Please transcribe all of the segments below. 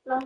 No.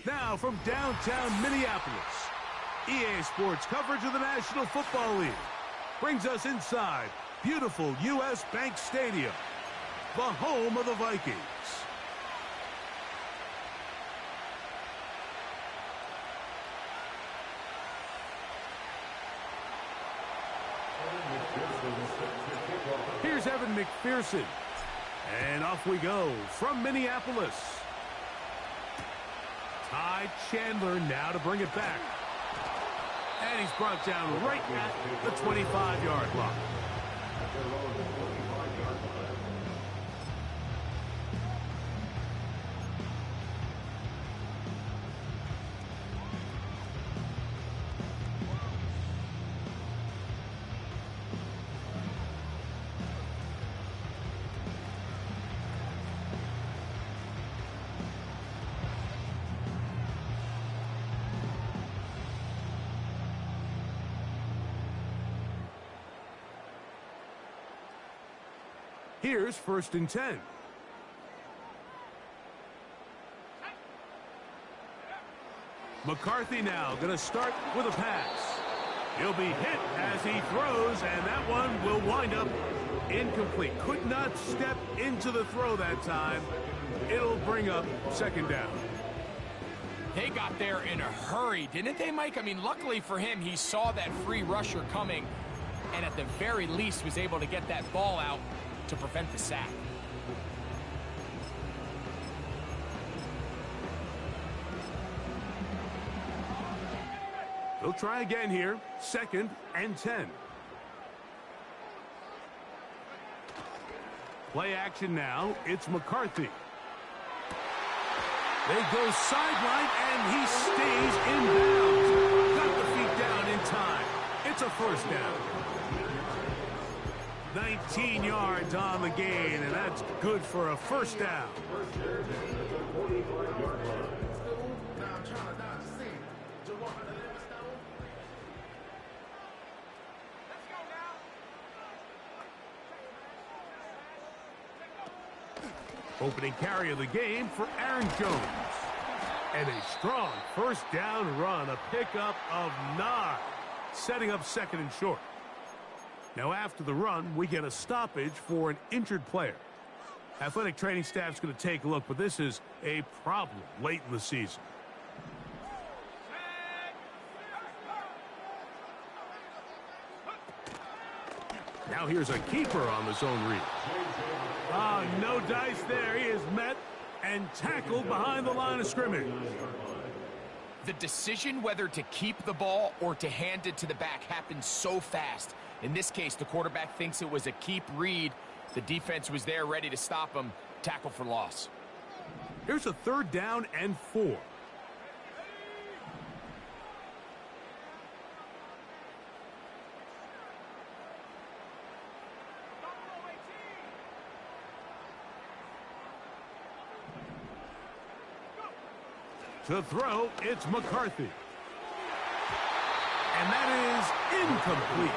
Now from downtown Minneapolis, EA Sports coverage of the National Football League brings us inside beautiful U.S. Bank Stadium, the home of the Vikings. Here's Evan McPherson. And off we go from Minneapolis. Ty Chandler now to bring it back. And he's brought down right at the 25-yard line. Here's 1st and 10. McCarthy now going to start with a pass. He'll be hit as he throws, and that one will wind up incomplete. Could not step into the throw that time. It'll bring up second down. They got there in a hurry, didn't they, Mike? I mean, luckily for him, he saw that free rusher coming, and at the very least was able to get that ball out to prevent the sack. They'll try again here. 2nd and 10. Play action now. It's McCarthy. They go sideline, and he stays in bounds. Got the feet down in time. It's a first down. 19 yards on the gain, and that's good for a first down. Opening carry of the game for Aaron Jones. And a strong first down run, a pickup of 9, setting up 2nd and short. Now after the run, we get a stoppage for an injured player. Athletic training staff's going to take a look, but this is a problem late in the season. Now here's a keeper on the zone read. Ah, no dice there. He is met and tackled behind the line of scrimmage. The decision whether to keep the ball or to hand it to the back happens so fast. In this case, the quarterback thinks it was a keep read. The defense was there ready to stop him. Tackle for loss. Here's a 3rd down and 4. To throw, it's McCarthy. And that is incomplete.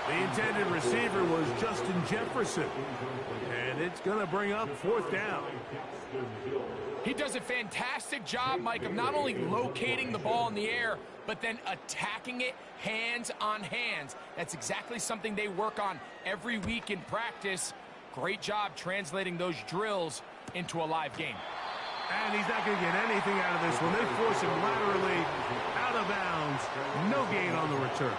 The intended receiver was Justin Jefferson. And it's going to bring up 4th down. He does a fantastic job, Mike, of not only locating the ball in the air, but then attacking it hands on hands. That's exactly something they work on every week in practice. Great job translating those drills into a live game. And he's not going to get anything out of this one. They force him laterally out of bounds. No gain on the return.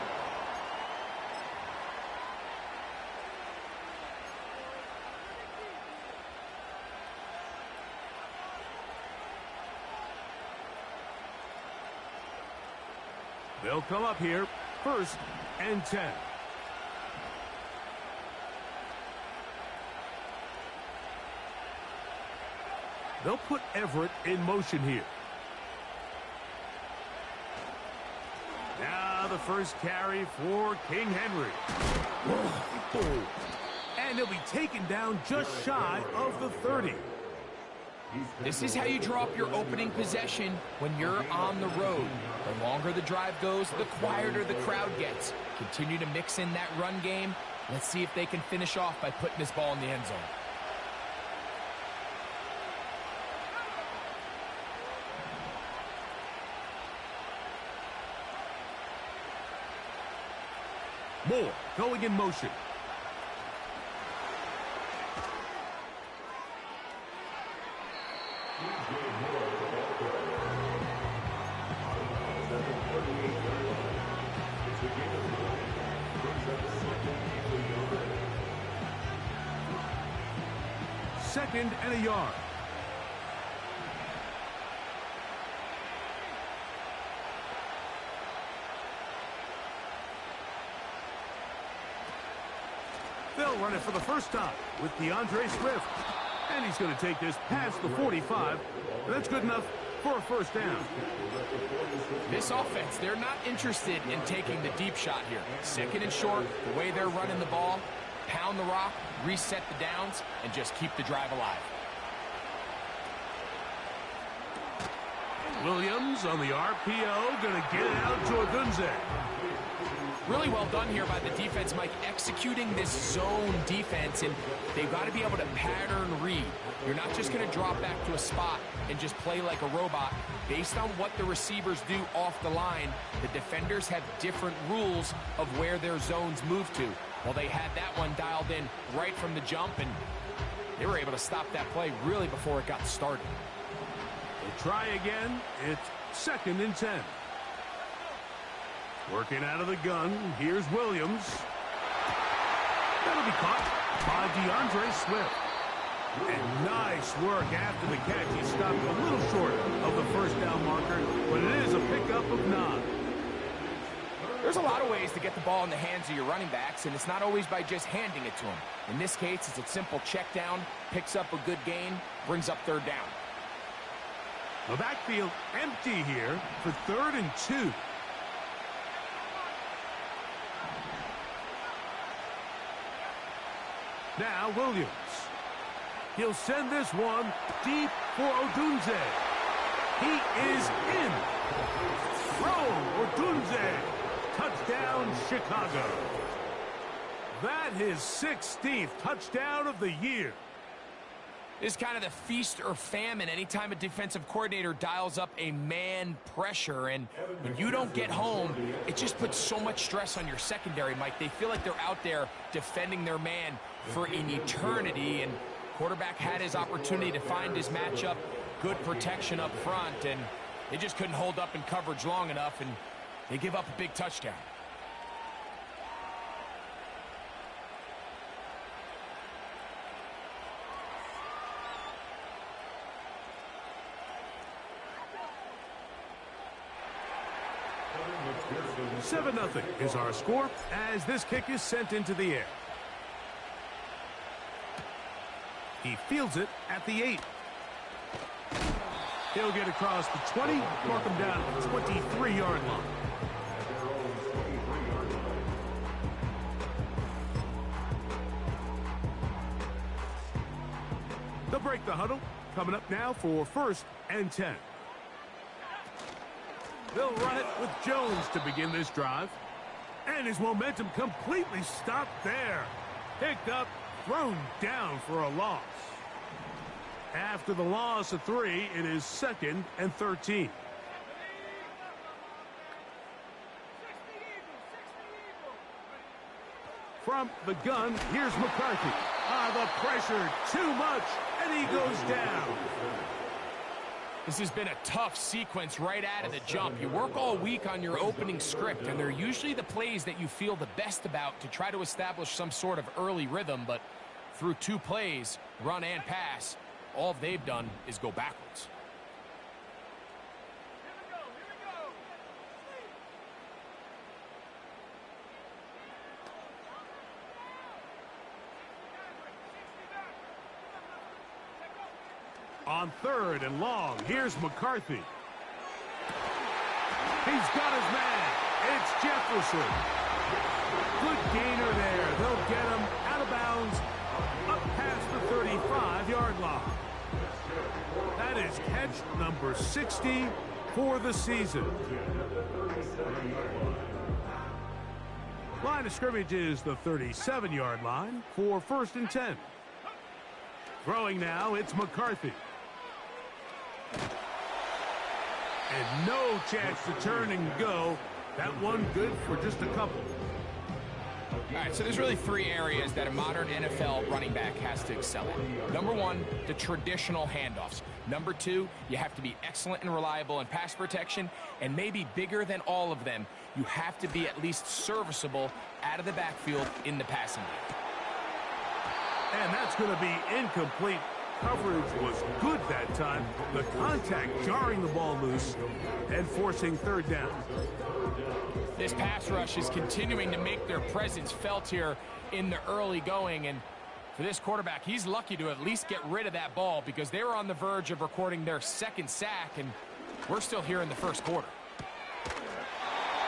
They'll come up here. 1st and 10. They'll put Everett in motion here. Now the first carry for King Henry. And he'll be taken down just shy of the 30. This is how you draw up your opening possession when you're on the road. The longer the drive goes, the quieter the crowd gets. Continue to mix in that run game. Let's see if they can finish off by putting this ball in the end zone. Moore going in motion. Second and a yard. They'll run it for the first time with DeAndre Swift. And he's going to take this past the 45. And that's good enough for a first down. This offense, they're not interested in taking the deep shot here. 2nd and short, the way they're running the ball, pound the rock, reset the downs, and just keep the drive alive. Williams on the RPO, going to get it out to Agunze. Really well done here by the defense, Mike, executing this zone defense, and they've got to be able to pattern read. You're not just going to drop back to a spot and just play like a robot. Based on what the receivers do off the line, the defenders have different rules of where their zones move to. Well, they had that one dialed in right from the jump, and they were able to stop that play really before it got started. They try again. It's 2nd and 10. Working out of the gun, here's Williams. That'll be caught by DeAndre Swift. And nice work after the catch. He stopped a little short of the first down marker, but it is a pickup of 9. There's a lot of ways to get the ball in the hands of your running backs, and it's not always by just handing it to them. In this case, it's a simple check down, picks up a good gain, brings up 3rd down. The backfield empty here for 3rd and 2. Now Williams. He'll send this one deep for Odunze. He is in. Throw Odunze. Touchdown Chicago. That his 16th touchdown of the year. This is kind of the feast or famine anytime a defensive coordinator dials up a man pressure, and when you don't get home, it just puts so much stress on your secondary, Mike. They feel like they're out there defending their man for an eternity, and quarterback had his opportunity to find his matchup, good protection up front, and they just couldn't hold up in coverage long enough, and they give up a big touchdown. Seven 0 is our score as this kick is sent into the air. He fields it at the 8. He'll get across the 20, mark him down at the 23-yard line. They'll break the huddle. Coming up now for 1st and 10. They'll run it with Jones to begin this drive. And his momentum completely stopped there. Picked up, thrown down for a loss. After the loss of 3, it is 2nd and 13. From the gun, here's McCarthy. The pressure, too much, and he goes down. This has been a tough sequence right out of the jump. You work all week on your opening script, and they're usually the plays that you feel the best about to try to establish some sort of early rhythm, but through 2 plays, run and pass, all they've done is go backwards. On 3rd and long, here's McCarthy. He's got his man. It's Jefferson. Good gainer there. They'll get him out of bounds up past the 35-yard line. That is catch number 60 for the season. Line of scrimmage is the 37-yard line for 1st and 10. Throwing now, it's McCarthy. And no chance to turn and go. That one good for just a couple. All right, so there's really 3 areas that a modern NFL running back has to excel at. Number 1, the traditional handoffs. Number 2, you have to be excellent and reliable in pass protection. And maybe bigger than all of them, you have to be at least serviceable out of the backfield in the passing game. And that's going to be incomplete. Coverage was good that time. The contact jarring the ball loose and forcing 3rd down. This pass rush is continuing to make their presence felt here in the early going. And for this quarterback, he's lucky to at least get rid of that ball because they were on the verge of recording their 2nd sack, and we're still here in the 1st quarter.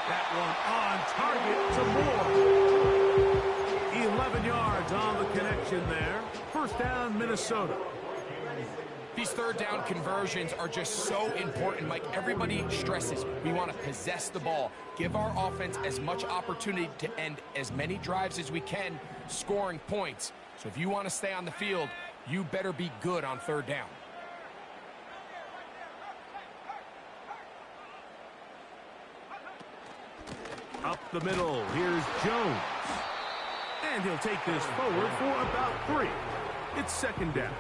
That one on target to Moore. 11 yards on the connection there. 1st down, Minnesota. These third down conversions are just so important, Mike. Everybody stresses we want to possess the ball, give our offense as much opportunity to end as many drives as we can, scoring points. So if you want to stay on the field, you better be good on third down. Up the middle, here's Jones. And he'll take this forward for about 3. It's second down.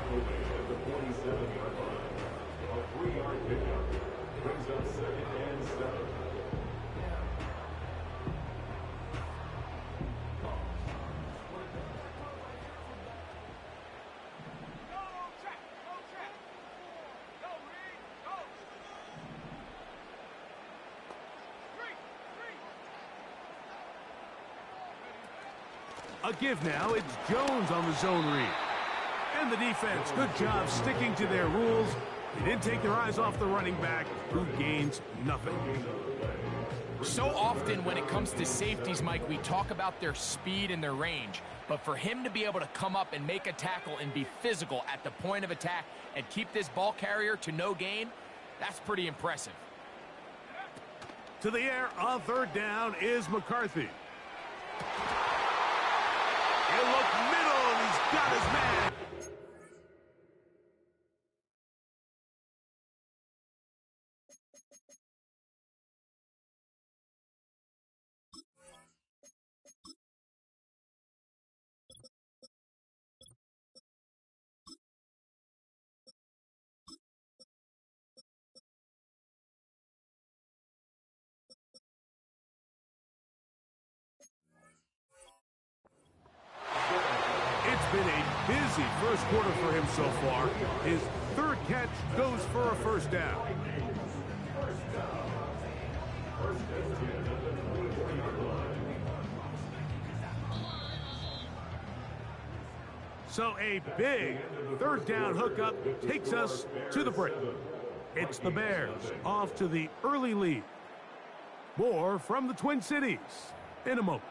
A give now, it's Jones on the zone read. And the defense, good job sticking to their rules. They didn't take their eyes off the running back, who gains nothing. So often when it comes to safeties, Mike, we talk about their speed and their range. But for him to be able to come up and make a tackle and be physical at the point of attack and keep this ball carrier to no gain, that's pretty impressive. To the air on third down is McCarthy. He'll look middle, and he's got his man. It's been a busy first quarter for him so far. His third catch goes for a first down. So a big third down hookup takes us to the break. It's the Bears off to the early lead. More from the Twin Cities in a moment.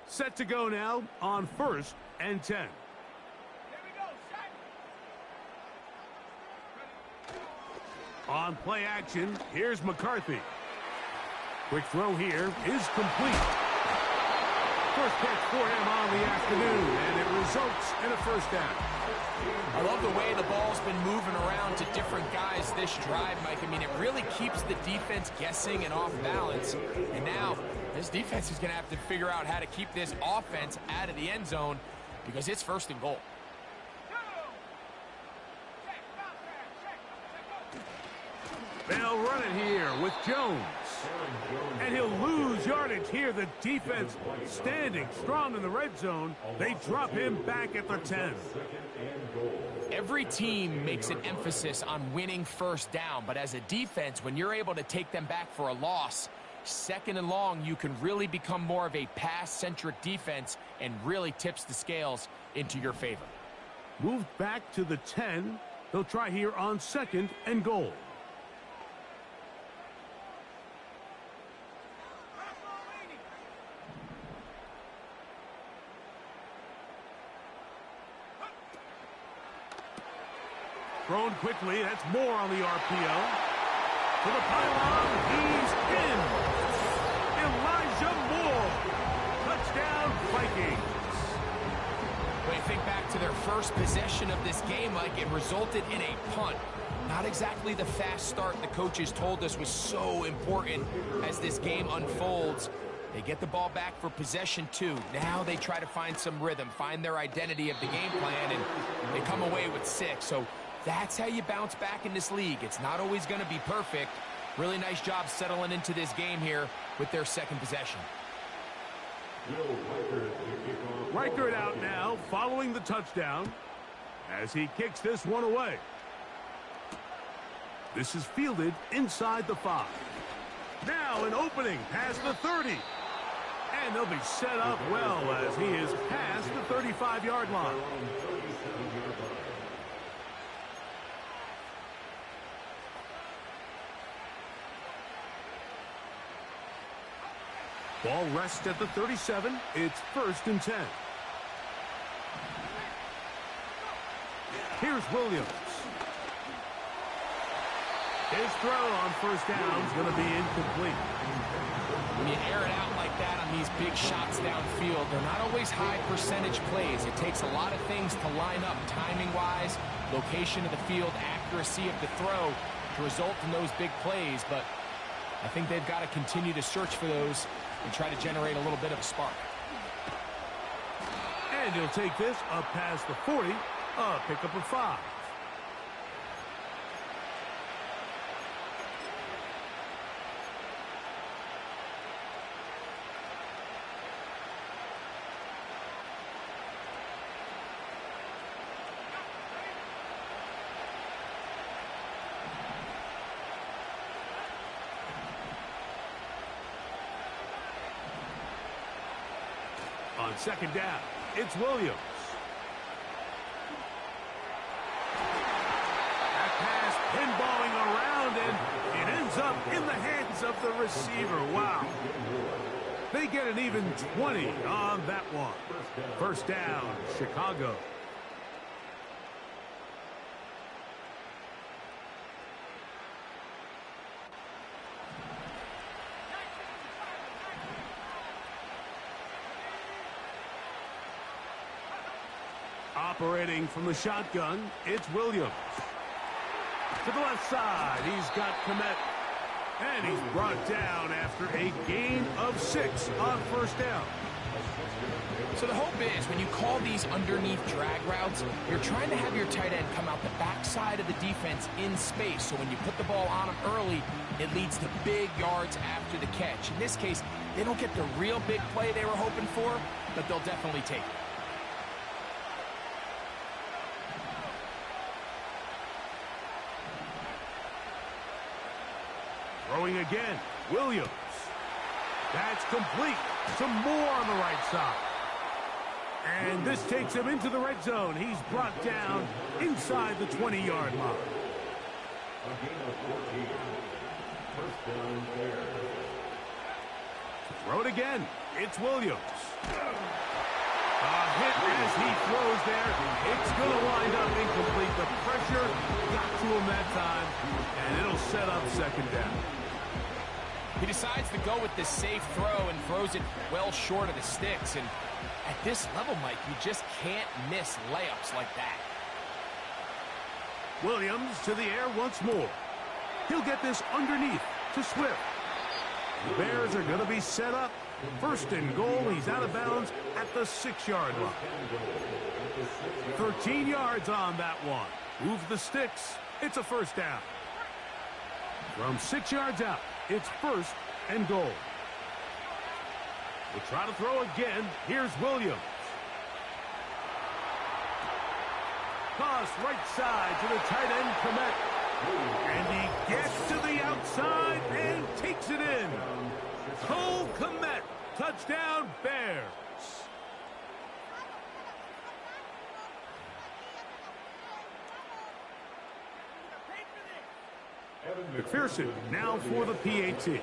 Set to go now on 1st and 10. On play action, here's McCarthy. Quick throw here is complete. First catch for him on the afternoon, and it results in a first down. I love the way the ball's been moving around to different guys this drive, Mike. I mean, it really keeps the defense guessing and off balance. And now this defense is going to have to figure out how to keep this offense out of the end zone because it's 1st and goal. They'll run it here with Jones. And he'll lose yardage here. The defense standing strong in the red zone. They drop him back at the 10. Every team makes an emphasis on winning first down, but as a defense, when you're able to take them back for a loss, 2nd and long, you can really become more of a pass-centric defense and really tips the scales into your favor. Moved back to the 10. They'll try here on 2nd and goal. Thrown quickly, that's more on the RPO. To the pylon, he's in. Elijah Moore. Touchdown, Vikings. When you think back to their first possession of this game, Mike, it resulted in a punt. Not exactly the fast start the coaches told us was so important as this game unfolds. They get the ball back for possession 2. Now they try to find some rhythm, find their identity of the game plan, and they come away with 6. So that's how you bounce back in this league. It's not always going to be perfect. Really nice job settling into this game here with their 2nd possession. Reichert out now, following the touchdown, as he kicks this one away. This is fielded inside the 5. Now an opening past the 30. And they'll be set up well as he is past the 35-yard line. Ball rests at the 37. It's 1st and 10. Here's Williams. His throw on 1st down is going to be incomplete. When you air it out like that on these big shots downfield, they're not always high percentage plays. It takes a lot of things to line up timing-wise, location of the field, accuracy of the throw to result in those big plays. But I think they've got to continue to search for those and try to generate a little bit of a spark. And he'll take this up past the 40, a pickup of 5. On 2nd down, it's Williams. That pass pinballing around, and it ends up in the hands of the receiver. Wow. They get an even 20 on that one. 1st down, Chicago. Operating from the shotgun, it's Williams. To the left side, he's got Komet. And he's brought down after a gain of 6 on 1st down. So the hope is when you call these underneath drag routes, you're trying to have your tight end come out the backside of the defense in space. So when you put the ball on him early, it leads to big yards after the catch. In this case, they don't get the real big play they were hoping for, but they'll definitely take it. Throwing again, Williams. That's complete. Some more on the right side. And this takes him into the red zone. He's brought down inside the 20-yard line. Throw it again. It's Williams. A hit as he throws there. It's going to wind up incomplete. The pressure got to him that time, and it'll set up 2nd down. He decides to go with this safe throw and throws it well short of the sticks. And at this level, Mike, you just can't miss layups like that. Williams to the air once more. He'll get this underneath to Swift. The Bears are going to be set up. 1st and goal. He's out of bounds at the 6-yard line. 13 yards on that one. Move the sticks. It's a 1st down. From 6 yards out, it's 1st and goal. We'll try to throw again. Here's Williams. Toss right side to the tight end, Komet. And he gets to the outside and takes it in. Cole Komet. Touchdown, Bears. McPherson now for the PAT.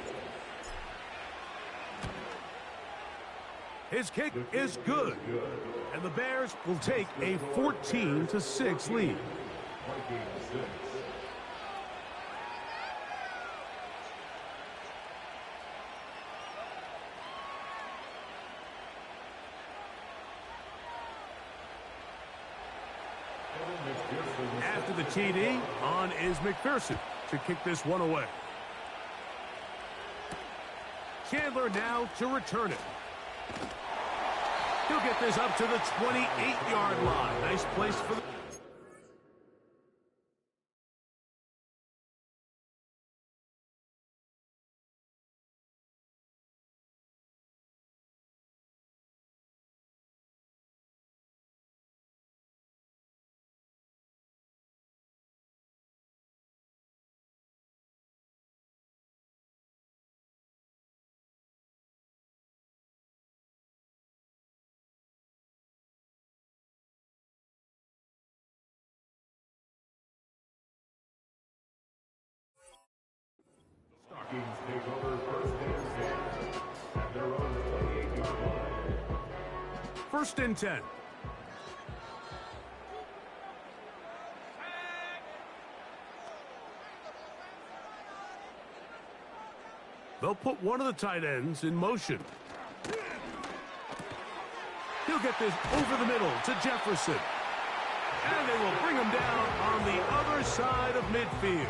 His kick is good. And the Bears will take a 14-6 lead. After the TD, on is McPherson to kick this one away. Chandler now to return it. He'll get this up to the 28-yard line. Nice place for the... Vikings take over 1st and 10 at their own first and 10. They'll put one of the tight ends in motion. He'll get this over the middle to Jefferson. And they will bring him down on the other side of midfield.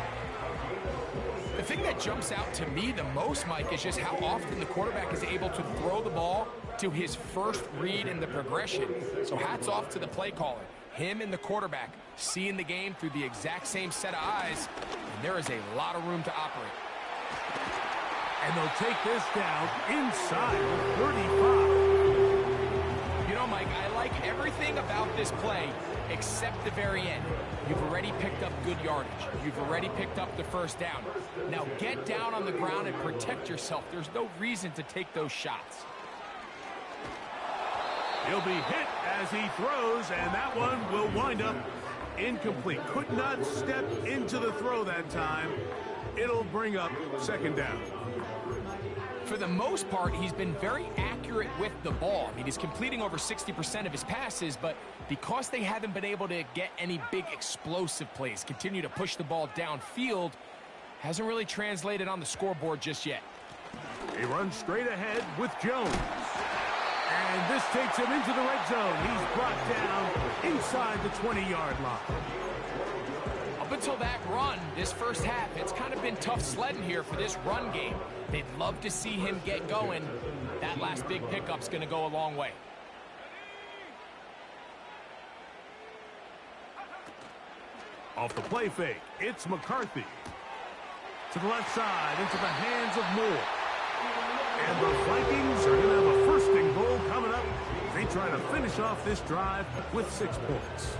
The thing that jumps out to me the most, Mike, is just how often the quarterback is able to throw the ball to his first read in the progression. So hats off to the play caller. Him and the quarterback seeing the game through the exact same set of eyes, and there is a lot of room to operate. And they'll take this down inside the 35. You know, Mike, I like everything about this play except the very end. You've already picked up good yardage. You've already picked up the first down. Now get down on the ground and protect yourself. There's no reason to take those shots. He'll be hit as he throws, and that one will wind up incomplete. Could not step into the throw that time. It'll bring up second down. For the most part, he's been very accurate with the ball. I mean, he's completing over 60% of his passes, but because they haven't been able to get any big explosive plays, continue to push the ball downfield, hasn't really translated on the scoreboard just yet. He runs straight ahead with Jones. And this takes him into the red zone. He's brought down inside the 20-yard line. Up until that run, this first half, it's kind of been tough sledding here for this run game. They'd love to see him get going. That last big pickup's going to go a long way. Off the play fake, it's McCarthy. To the left side, into the hands of Moore. And the Vikings are going to have a first and goal coming up. They try to finish off this drive with 6 points.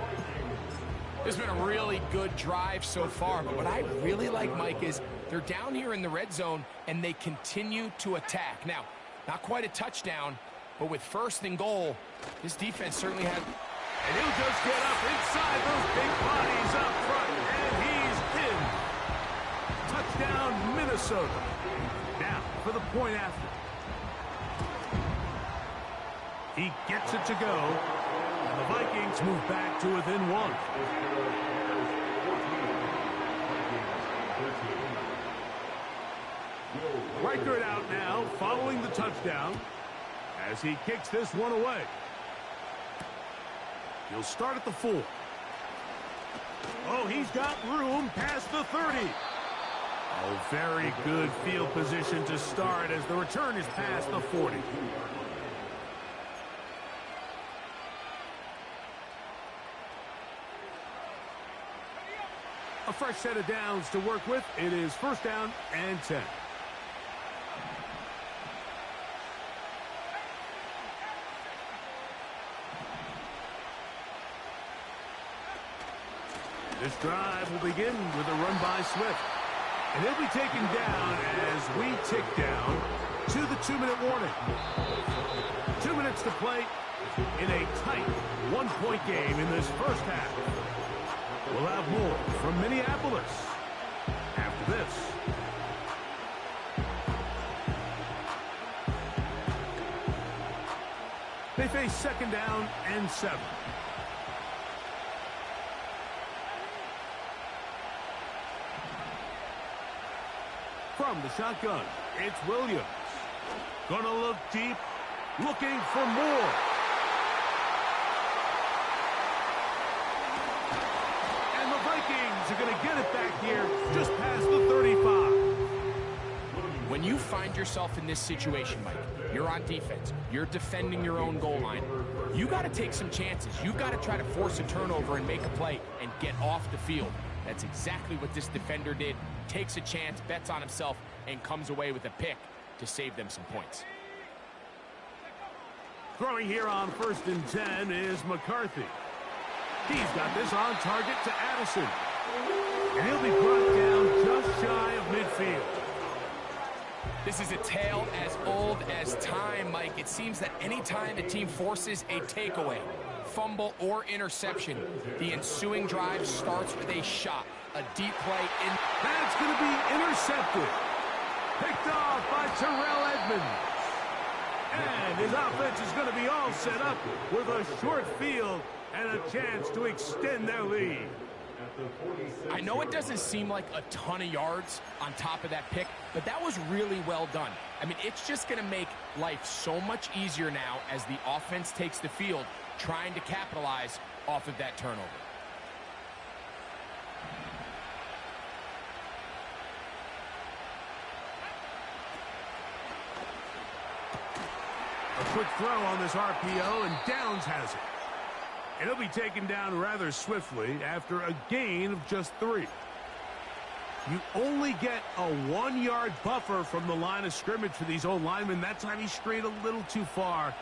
This has been a really good drive so far, but what I really like, Mike, is they're down here in the red zone, and they continue to attack. Now, not quite a touchdown, but with first and goal, this defense certainly has... And he'll just get up inside those big bodies up front, and he's in. Touchdown, Minnesota. Now, for the point after. He gets it to go. And the Vikings move back to within 1. Riker it out now, following the touchdown, as he kicks this one away. He'll start at the 4. Oh, he's got room past the 30. Oh, very good field position to start as the return is past the 40. A fresh set of downs to work with. It is first down and 10. This drive will begin with a run by Swift. And he'll be taken down as we tick down to the 2-minute warning. 2 minutes to play in a tight 1-point game in this first half. We'll have more from Minneapolis after this. They face second down and 7. From the shotgun, it's Williams. Gonna look deep, looking for more. And the Vikings are gonna get it back here just past the 35. When you find yourself in this situation, Mike, you're on defense, you're defending your own goal line, you got to take some chances. You got to try to force a turnover and make a play and get off the field. That's exactly what this defender did. Takes a chance, bets on himself, and comes away with a pick to save them some points. Throwing here on first and 10 is McCarthy. He's got this on target to Addison. And he'll be brought down just shy of midfield. This is a tale as old as time, Mike. It seems that any time a team forces a takeaway, fumble, or interception, the ensuing drive starts with a shot, a deep play in. That's going to be intercepted. Picked off by Terrell Edmonds. And his offense is going to be all set up with a short field and a chance to extend their lead. I know it doesn't seem like a ton of yards on top of that pick, but that was really well done. I mean, it's just going to make life so much easier now as the offense takes the field, trying to capitalize off of that turnover. A quick throw on this RPO, and Downs has it. And he'll be taken down rather swiftly after a gain of just 3. You only get a 1-yard buffer from the line of scrimmage for these old linemen. That time he strayed a little too far,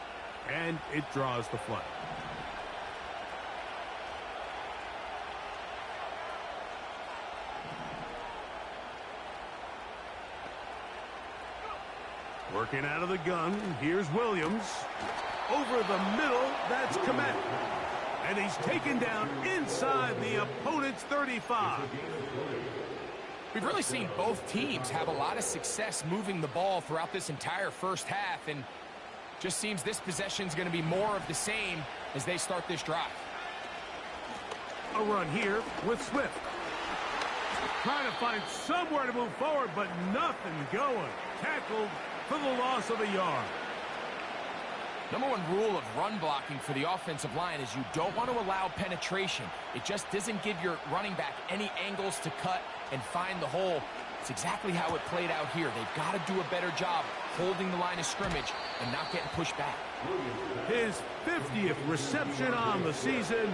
and it draws the flag. Working out of the gun, here's Williams. Over the middle, that's Komet. And he's taken down inside the opponent's 35. We've really seen both teams have a lot of success moving the ball throughout this entire first half, and just seems this possession is going to be more of the same as they start this drive. A run here with Swift. Trying to find somewhere to move forward, but nothing going. Tackled for the loss of a yard. Number one rule of run blocking for the offensive line is you don't want to allow penetration. It just doesn't give your running back any angles to cut and find the hole. It's exactly how it played out here. They've got to do a better job holding the line of scrimmage and not getting pushed back. His 50th reception on the season,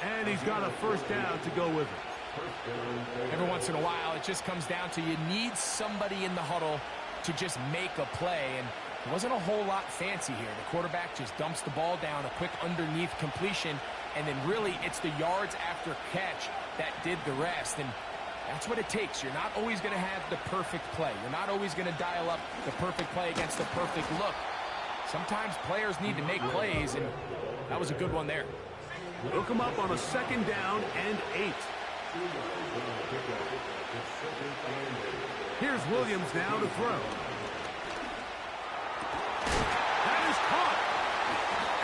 and he's got a first down to go with it. Every once in a while, it just comes down to you need somebody in the huddle to just make a play, and it wasn't a whole lot fancy here. The quarterback just dumps the ball down, a quick underneath completion, and then really it's the yards after catch that did the rest, and that's what it takes. You're not always going to have the perfect play. You're not always going to dial up the perfect play against the perfect look. Sometimes players need to make plays, and that was a good one there. Hook him up on a second down and 8. Here's Williams now to throw. That is caught.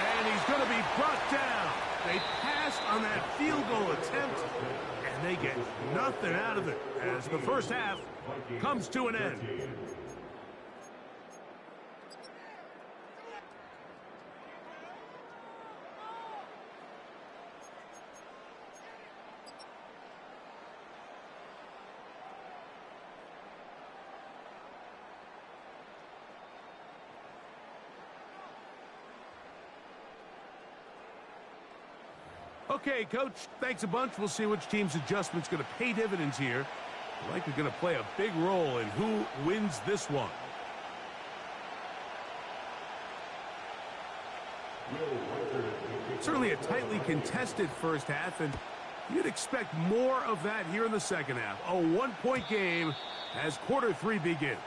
And he's going to be brought down. They passed on that field goal attempt, and they get nothing out of it as the first half comes to an end. Okay, Coach, thanks a bunch. We'll see which team's adjustment's going to pay dividends here. Likely going to play a big role in who wins this one. Certainly a tightly contested first half, and you'd expect more of that here in the second half. A 1-point game as quarter 3 begins.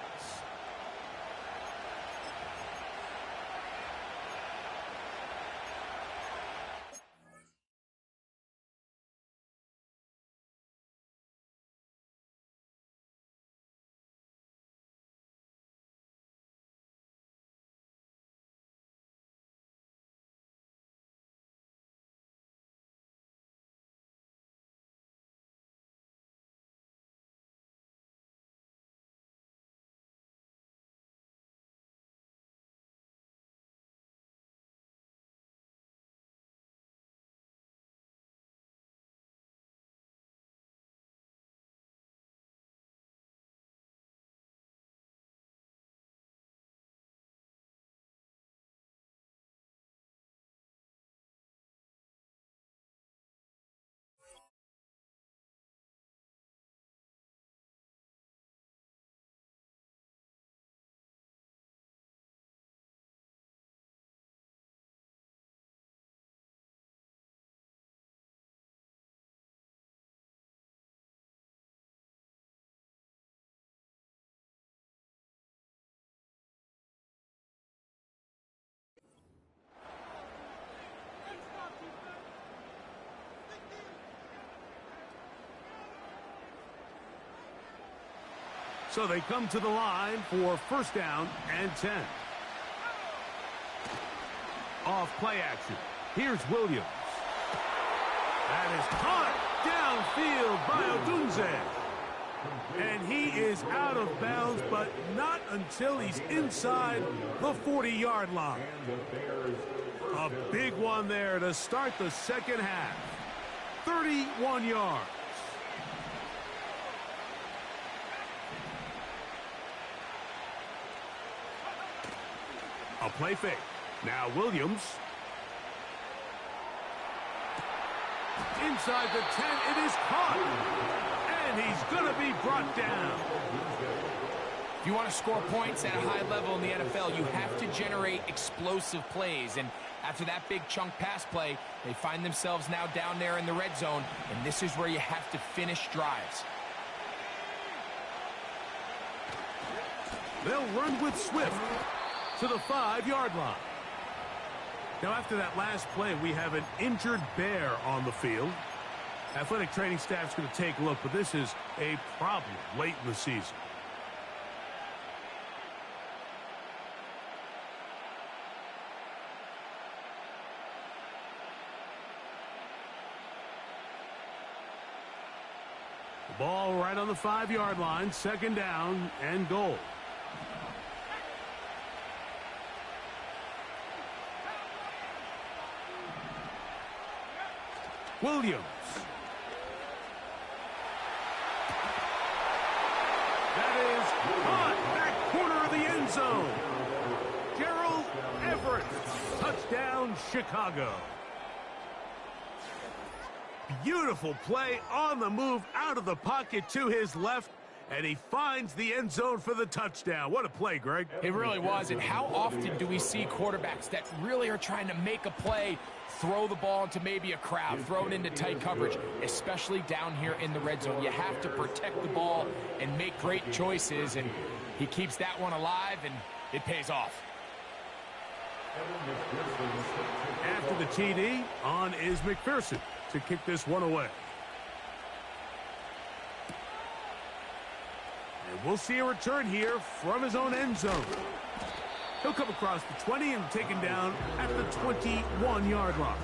So they come to the line for first down and 10. Off play action. Here's Williams. That is caught downfield by Odunze. And he is out of bounds, but not until he's inside the 40-yard line. A big one there to start the second half. 31 yards. A play fake. Now Williams. Inside the 10, it is caught. And he's going to be brought down. If you want to score points at a high level in the NFL, you have to generate explosive plays. And after that big chunk pass play, they find themselves now down there in the red zone. And this is where you have to finish drives. They'll run with Swift to the 5-yard line. Now, after that last play, we have an injured Bear on the field. Athletic training staff's going to take a look, but this is a problem late in the season. The ball right on the 5-yard line, second down and goal. Williams. That is caught back corner of the end zone. Gerald Everett. Touchdown, Chicago. Beautiful play on the move out of the pocket to his left, and he finds the end zone for the touchdown. What a play, Greg. It really was, and how often do we see quarterbacks that really are trying to make a play, throw the ball into maybe a crowd, throw it into tight coverage, especially down here in the red zone. You have to protect the ball and make great choices, and he keeps that one alive, and it pays off. After the TD, on is McPherson to kick this one away. And we'll see a return here from his own end zone. He'll come across the 20 and taken down at the 21-yard line.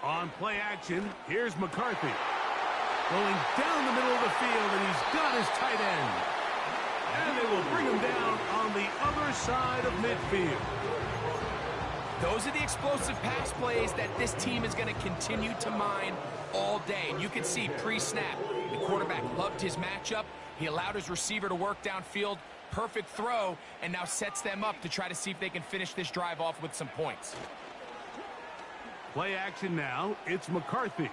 On play action, here's McCarthy. Going down the middle of the field, and he's got his tight end. And they will bring him down on the other side of midfield. Those are the explosive pass plays that this team is going to continue to mine all day. And you can see pre-snap, the quarterback loved his matchup. He allowed his receiver to work downfield. Perfect throw, and now sets them up to try to see if they can finish this drive off with some points. Play action now. It's McCarthy.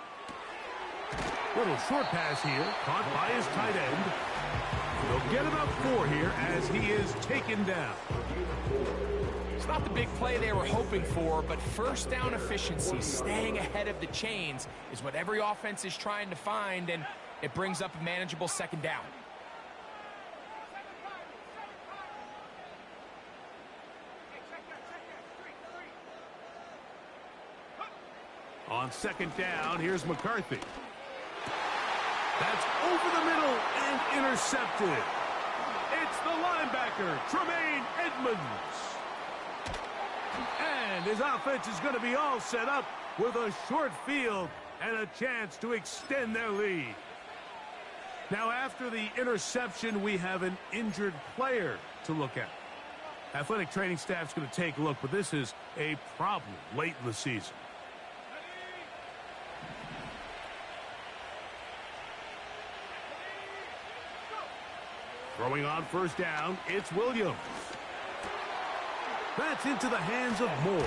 Little short pass here, caught by his tight end. They'll get about 4 here as he is taken down. It's not the big play they were hoping for, but first down efficiency, staying ahead of the chains, is what every offense is trying to find, and it brings up a manageable second down. On second down, here's McCarthy. That's over the middle and intercepted. It's the linebacker, Tremaine Edmonds. And his offense is going to be all set up with a short field and a chance to extend their lead. Now, after the interception, we have an injured player to look at. Athletic training staff's going to take a look, but this is a problem late in the season. Throwing on first down, it's Williams. That's into the hands of Moore.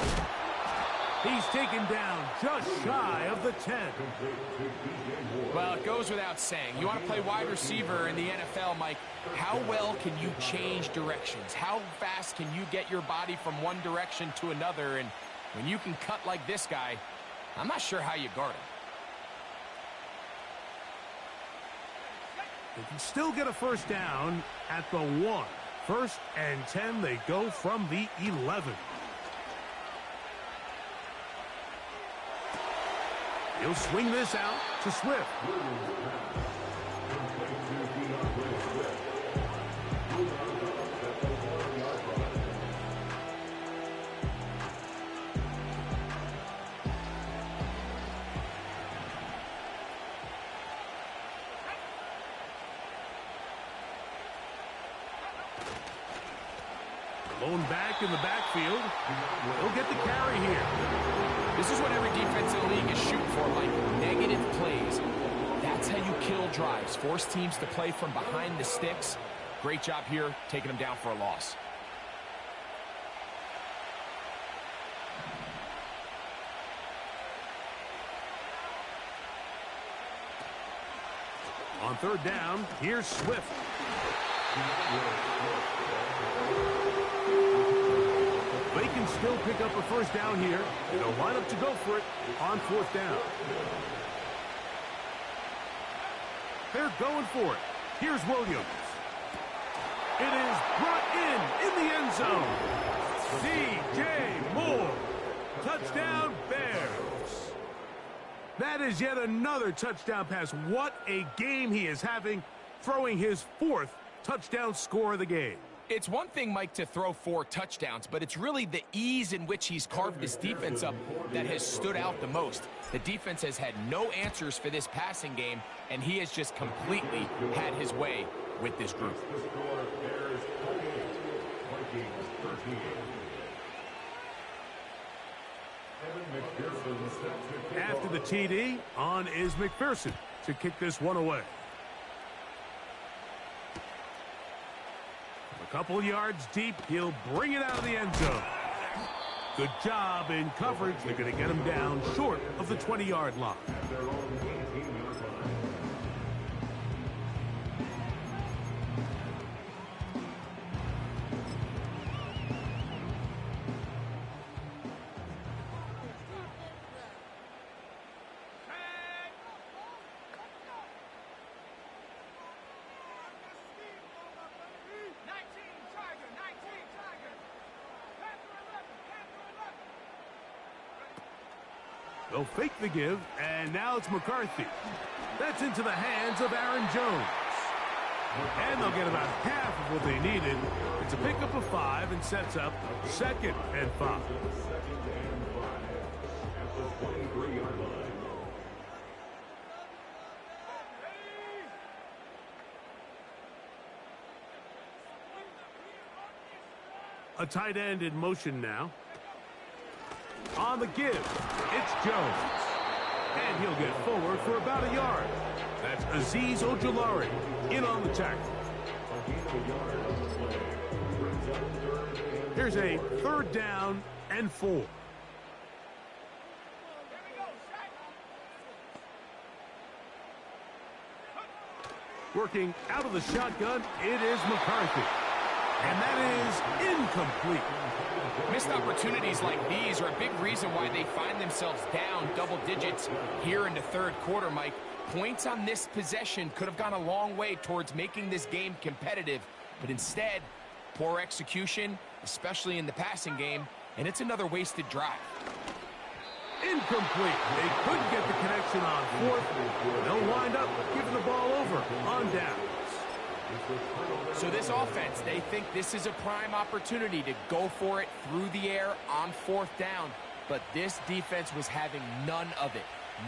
He's taken down just shy of the 10. Well, it goes without saying. You want to play wide receiver in the NFL, Mike. How well can you change directions? How fast can you get your body from one direction to another? And when you can cut like this guy, I'm not sure how you guard him. They can still get a first down at the 1. First and 10, they go from the 11. He'll swing this out to Swift. Lone back in the backfield. He'll get the carry here. This is what every defense in the league is shooting for, Mike. Negative plays. That's how you kill drives. Force teams to play from behind the sticks. Great job here, taking them down for a loss. On third down, here's Swift. They can still pick up a first down here. They'll line up to go for it on fourth down. They're going for it. Here's Williams. It is brought in the end zone. DJ Moore. Touchdown, Bears. That is yet another touchdown pass. What a game he is having, throwing his fourth touchdown score of the game. It's one thing, Mike, to throw 4 touchdowns, but it's really the ease in which he's carved his defense up that has stood out the most. The defense has had no answers for this passing game, and he has just completely had his way with this group. After the TD, on is McPherson to kick this one away. A couple yards deep, he'll bring it out of the end zone. Good job in coverage. They're going to get him down short of the 20-yard line. They'll fake the give, and now it's McCarthy. That's into the hands of Aaron Jones. And they'll get about half of what they needed. It's a pickup of 5 and sets up 2nd and 5. A tight end in motion now. On the give, it's Jones. And he'll get forward for about a yard. That's Azeez Ojulari in on the tackle. Here's a 3rd down and 4. Working out of the shotgun, it is McCarthy. And that is incomplete. Missed opportunities like these are a big reason why they find themselves down double digits here in the 3rd quarter, Mike. Points on this possession could have gone a long way towards making this game competitive, but instead, poor execution, especially in the passing game, and it's another wasted drive. Incomplete. They couldn't get the connection on 4th. They'll wind up giving the ball over on downs. So this offense, they think this is a prime opportunity to go for it through the air on 4th down. But this defense was having none of it.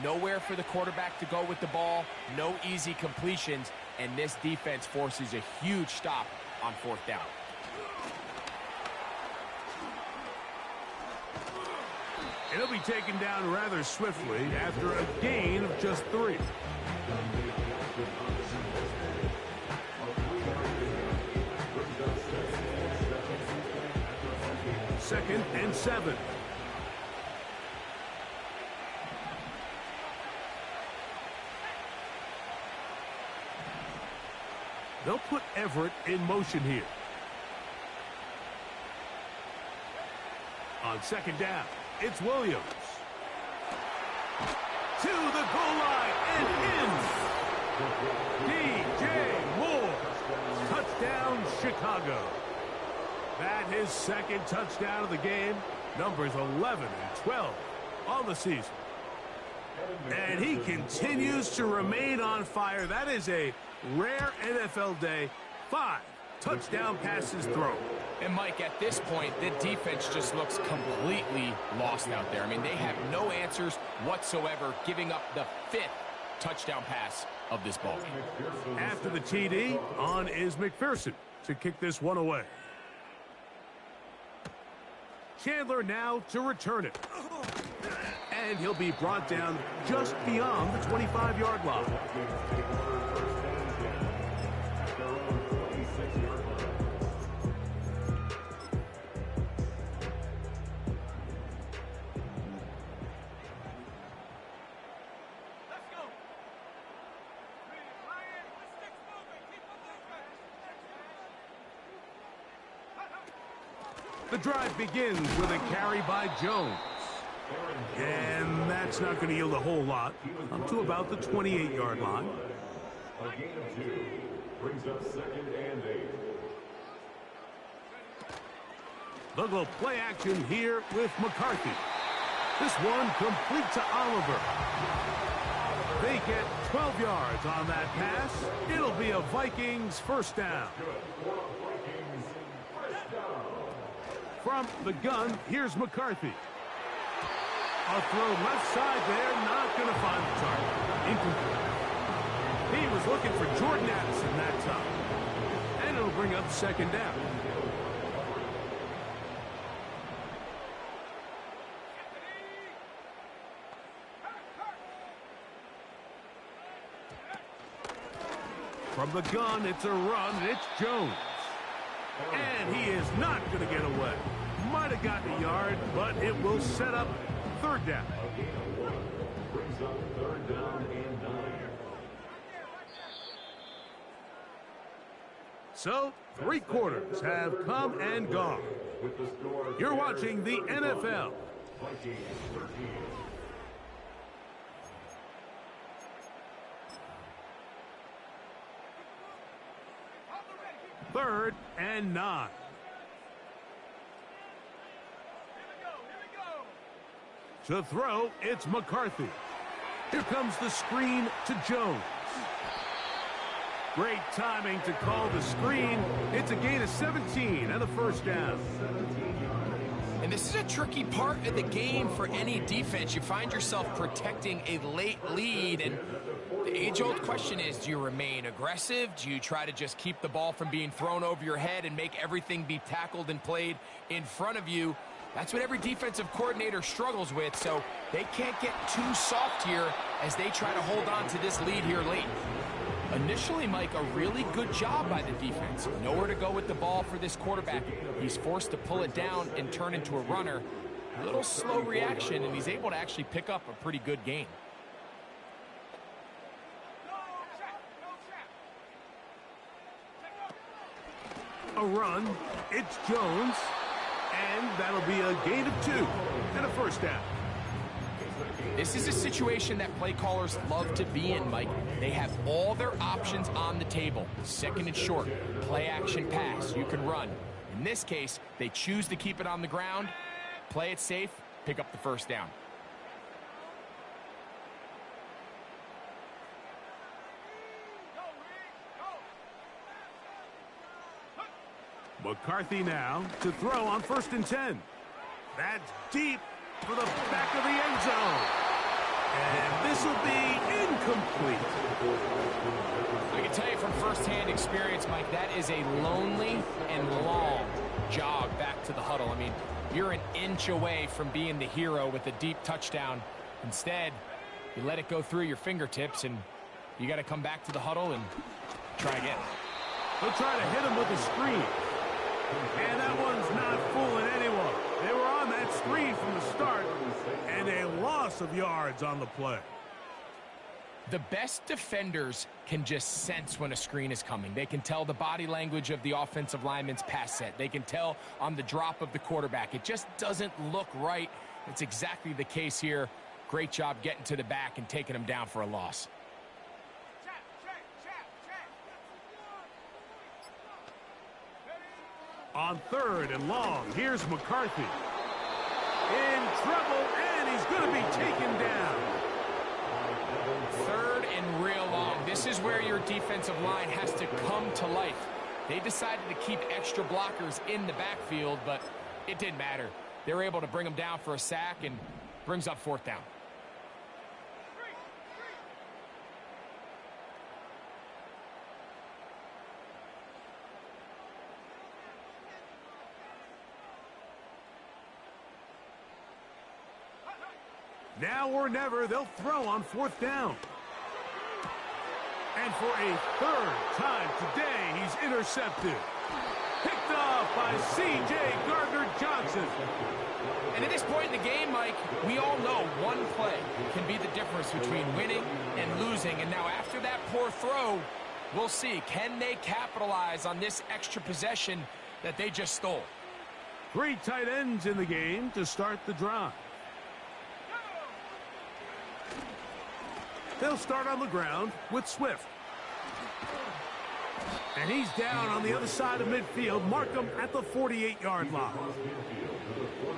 Nowhere for the quarterback to go with the ball, no easy completions, and this defense forces a huge stop on 4th down. It'll be taken down rather swiftly after a gain of just 3. Second and 7. They'll put Everett in motion here. On 2nd down, it's Williams. To the goal line and in. DJ Moore. Touchdown, Chicago. That his 2nd touchdown of the game. Numbers 11 and 12 on the season. And he continues to remain on fire. That is a rare NFL day. 5 touchdown passes thrown. And Mike, at this point, the defense just looks completely lost out there. I mean, they have no answers whatsoever, giving up the 5th touchdown pass of this ball game. After the TD, on is McPherson to kick this one away. Chandler now to return it. And he'll be brought down just beyond the 25-yard line. The drive begins with a carry by Jones. And that's not going to yield a whole lot. Up to about the 28-yard line. A gain of 2 brings up 2nd and 8. They'll go play action here with McCarthy. This one complete to Oliver. They get 12 yards on that pass. It'll be a Vikings first down. From the gun, here's McCarthy. A throw left side there, not going to find the target. Incomplete. He was looking for Jordan Addison that time. And it'll bring up 2nd down. From the gun, it's a run, and it's Jones. And he is not going to get away. Might have gotten a yard, but it will set up 3rd down. A gain of 1 brings up 3rd down and 9. So, 3 quarters have come and gone. You're watching the NFL. Vikings 13. 3rd and 9. To throw, it's McCarthy. Here comes the screen to Jones. Great timing to call the screen. It's a gain of 17 and a first down. And this is a tricky part of the game for any defense. You find yourself protecting a late lead, and the age-old question is, do you remain aggressive? Do you try to just keep the ball from being thrown over your head and make everything be tackled and played in front of you? That's what every defensive coordinator struggles with, so they can't get too soft here as they try to hold on to this lead here late. Initially, Mike, a really good job by the defense. Nowhere to go with the ball for this quarterback. He's forced to pull it down and turn into a runner. A little slow reaction, and he's able to actually pick up a pretty good gain. A run, it's Jones, and that'll be a gain of 2 and a first down. This is a situation that play callers love to be in, Mike. They have all their options on the table. 2nd and short, play action pass, you can run. In this case, they choose to keep it on the ground, play it safe, pick up the first down. McCarthy now to throw on 1st and 10. That's deep for the back of the end zone. And this will be incomplete. I can tell you from firsthand experience, Mike, that is a lonely and long jog back to the huddle. I mean, you're an inch away from being the hero with a deep touchdown. Instead, you let it go through your fingertips, and you got to come back to the huddle and try again. They'll try to hit him with a screen. And that one's not fooling anyone. They were on that screen from the start, and a loss of yards on the play. The best defenders can just sense when a screen is coming. They can tell the body language of the offensive lineman's pass set. They can tell on the drop of the quarterback. It just doesn't look right. It's exactly the case here. Great job getting to the back and taking him down for a loss. On 3rd and long, here's McCarthy. In trouble, and he's going to be taken down. Third and real long. This is where your defensive line has to come to life. They decided to keep extra blockers in the backfield, but it didn't matter. They were able to bring them down for a sack and brings up fourth down. Now or never, they'll throw on fourth down. And for a third time today, he's intercepted. Picked off by C.J. Gardner-Johnson. And at this point in the game, Mike, we all know one play can be the difference between winning and losing. And now after that poor throw, we'll see. Can they capitalize on this extra possession that they just stole? 3 tight ends in the game to start the drive. They'll start on the ground with Swift. And he's down on the other side of midfield. Mark him at the 48-yard line.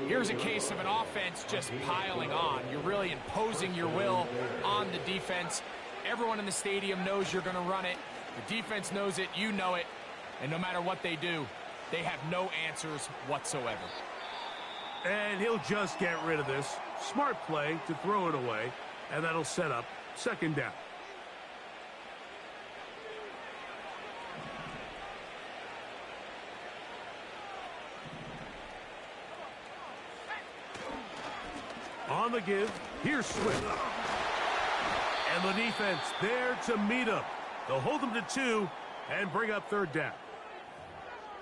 Here's a case of an offense just piling on. You're really imposing your will on the defense. Everyone in the stadium knows you're going to run it. The defense knows it. You know it. And no matter what they do, they have no answers whatsoever. And he'll just get rid of this. Smart play to throw it away. And that'll set up second down. On the give, here's Swift. And the defense there to meet him. They'll hold him to 2 and bring up third down.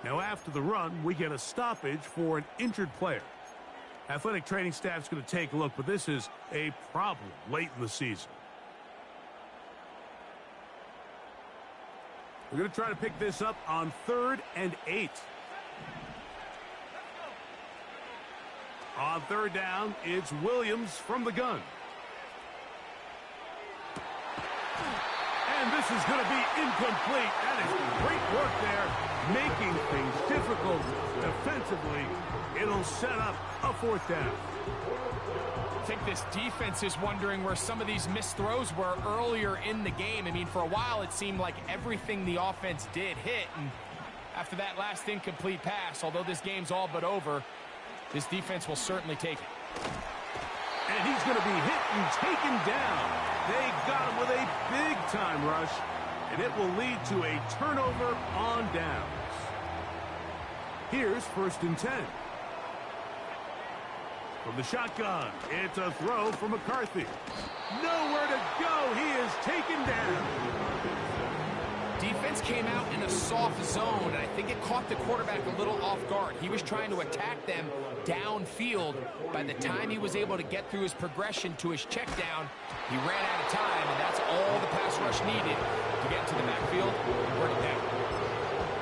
Now after the run, we get a stoppage for an injured player. Athletic training staff's going to take a look, but this is a problem late in the season. We're going to try to pick this up on 3rd and 8. On third down, it's Williams from the gun. And this is going to be incomplete. That is great work there, making things difficult defensively. It'll set up a fourth down. I think this defense is wondering where some of these missed throws were earlier in the game. I mean, for a while, it seemed like everything the offense did hit. And after that last incomplete pass, although this game's all but over, this defense will certainly take it. And he's going to be hit and taken down. They got him with a big-time rush, and it will lead to a turnover on downs. Here's 1st and 10. From the shotgun, it's a throw for McCarthy. Nowhere to go. He is taken down. Defense came out in a soft zone, and I think it caught the quarterback a little off guard. He was trying to attack them downfield. By the time he was able to get through his progression to his check down, he ran out of time, and that's all the pass rush needed to get to the backfield and bring it down.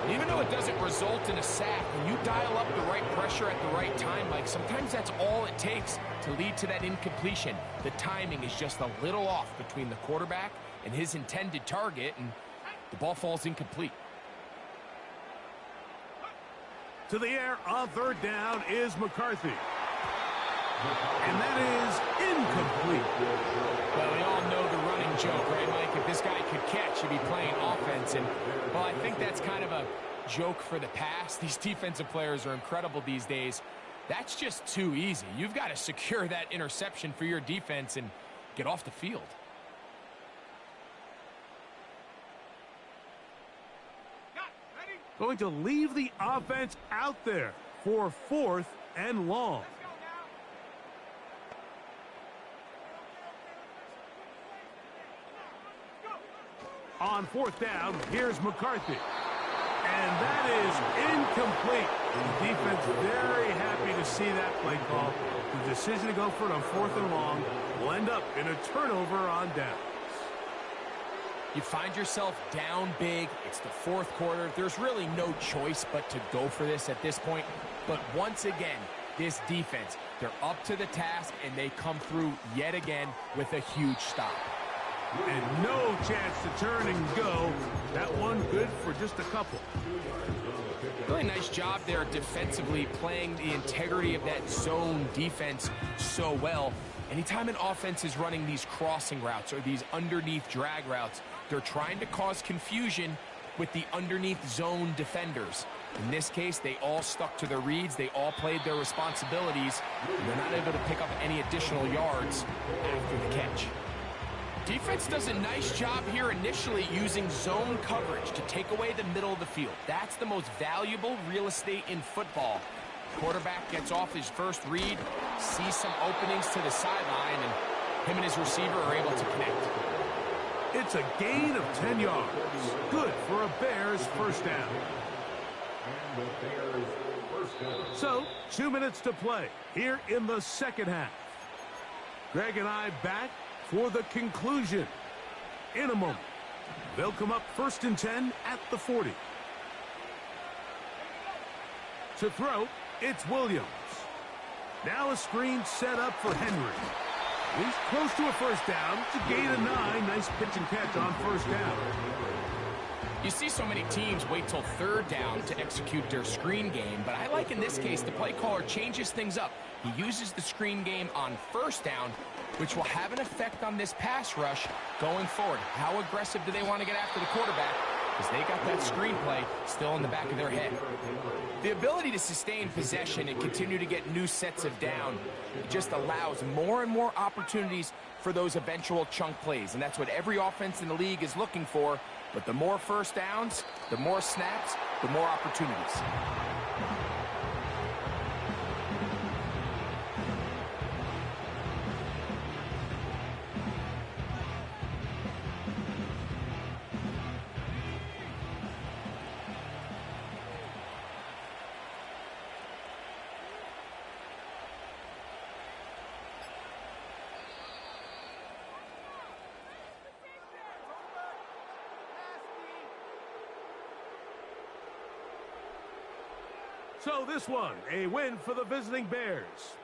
And even though it doesn't result in a sack, when you dial up the right pressure at the right time, Mike, sometimes that's all it takes to lead to that incompletion. The timing is just a little off between the quarterback and his intended target, and the ball falls incomplete. To the air on third down is McCarthy. And that is incomplete. Well, we all know the running joke, right, Mike? If this guy could catch, he'd be playing offense. And, well, I think that's kind of a joke for the past. These defensive players are incredible these days. That's just too easy. You've got to secure that interception for your defense and get off the field. Going to leave the offense out there for 4th and long. On 4th down, here's McCarthy. And that is incomplete. The defense very happy to see that play call. The decision to go for it on 4th and long will end up in a turnover on downs. You find yourself down big. It's the 4th quarter. There's really no choice but to go for this at this point. But once again, this defense, they're up to the task, and they come through yet again with a huge stop. And no chance to turn and go. That one good for just a couple. Really nice job there defensively, playing the integrity of that zone defense so well. Anytime an offense is running these crossing routes or these underneath drag routes, they're trying to cause confusion with the underneath zone defenders. In this case, they all stuck to their reads, they all played their responsibilities, and they're not able to pick up any additional yards after the catch. Defense does a nice job here initially using zone coverage to take away the middle of the field. That's the most valuable real estate in football. Quarterback gets off his first read, sees some openings to the sideline, and him and his receiver are able to connect. It's a gain of 10 yards. Good for a Bears first down. So, 2 minutes to play here in the second half. Greg and I back for the conclusion in a moment. They'll come up 1st and 10 at the 40. To throw, it's Williams. Now a screen set up for Henry. He's close to a first down. It's a gain of 9. Nice pitch and catch on first down. You see so many teams wait till 3rd down to execute their screen game, but I like in this case the play caller changes things up. He uses the screen game on 1st down, which will have an effect on this pass rush going forward. How aggressive do they want to get after the quarterback? Because they got that screenplay still in the back of their head. The ability to sustain possession and continue to get new sets of down, it just allows more and more opportunities for those eventual chunk plays. And that's what every offense in the league is looking for. But the more first downs, the more snaps, the more opportunities. So this one, a win for the visiting Bears.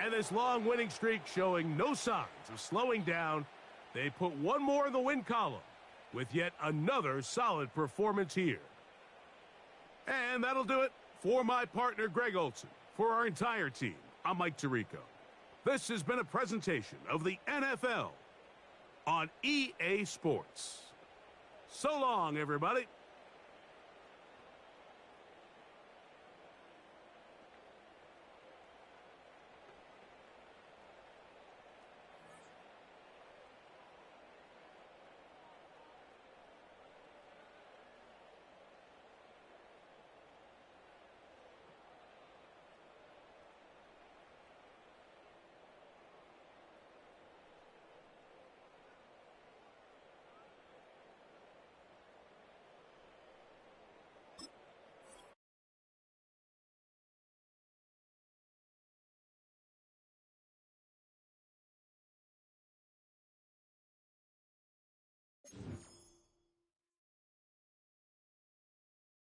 And this long winning streak showing no signs of slowing down. They put one more in the win column with yet another solid performance here. And that'll do it for my partner, Greg Olson. For our entire team, I'm Mike Tirico. This has been a presentation of the NFL on EA Sports. So long, everybody.